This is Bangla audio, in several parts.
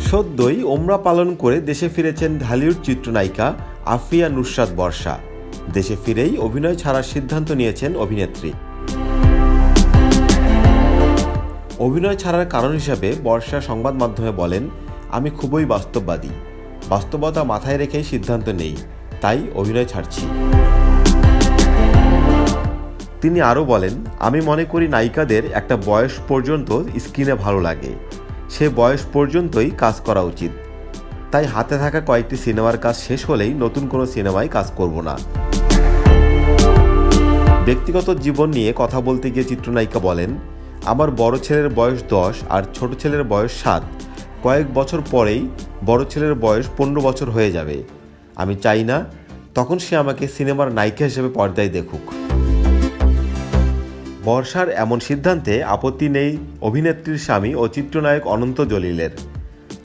সদ্যই ওমরা পালন করে দেশে ফিরেছেন ঢালিউড চিত্রনায়িকা আফিয়া নুসরাত বর্ষা। দেশে ফিরেই অভিনয় ছাড়ার সিদ্ধান্ত নিয়েছেন অভিনেত্রী। অভিনয় ছাড়ার কারণ হিসাবে বর্ষা সংবাদ মাধ্যমে বলেন, আমি খুবই বাস্তববাদী, বাস্তবতা মাথায় রেখেই সিদ্ধান্ত নেই, তাই অভিনয় ছাড়ছি। তিনি আরও বলেন, আমি মনে করি নায়িকাদের একটা বয়স পর্যন্ত স্ক্রিনে ভালো লাগে, সে বয়স পর্যন্তই কাজ করা উচিত। তাই হাতে থাকা কয়েকটি সিনেমার কাজ শেষ হলেই নতুন কোনো সিনেমায় কাজ করব না। ব্যক্তিগত জীবন নিয়ে কথা বলতে গিয়ে চিত্রনায়িকা বলেন, আমার বড় ছেলের বয়স 10 আর ছোট ছেলের বয়স 7। কয়েক বছর পরেই বড় ছেলের বয়স 15 বছর হয়ে যাবে। আমি চাই না তখন সে আমাকে সিনেমার নায়িকা হিসেবে পর্দায় দেখুক। বর্ষার এমন সিদ্ধান্তে আপত্তি নেই অভিনেত্রীর স্বামী ও চিত্রনায়ক অনন্ত জলিলের।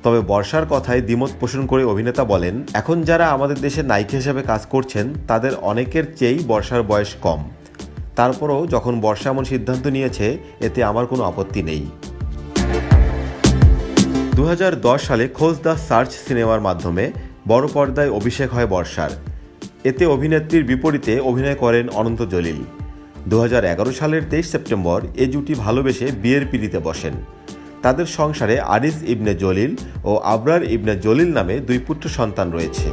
তবে বর্ষার কথায় দ্বিমত পোষণ করে অভিনেতা বলেন, এখন যারা আমাদের দেশে নায়িকা হিসেবে কাজ করছেন তাদের অনেকের চেয়েই বর্ষার বয়স কম। তারপরও যখন বর্ষা এমন সিদ্ধান্ত নিয়েছে, এতে আমার কোনো আপত্তি নেই। 2010 সালে খোঁজ দ্য সার্চ সিনেমার মাধ্যমে বড় পর্দায় অভিষেক হয় বর্ষার। এতে অভিনেত্রীর বিপরীতে অভিনয় করেন অনন্ত জলিল। 2011 সালের 23 সেপ্টেম্বর এ জুটি ভালোবেসে বিয়ের পিঁড়িতে বসেন। তাদের সংসারে আরিস ইবনে জলিল ও আবরার ইবনে জলিল নামে 2 পুত্র সন্তান রয়েছে।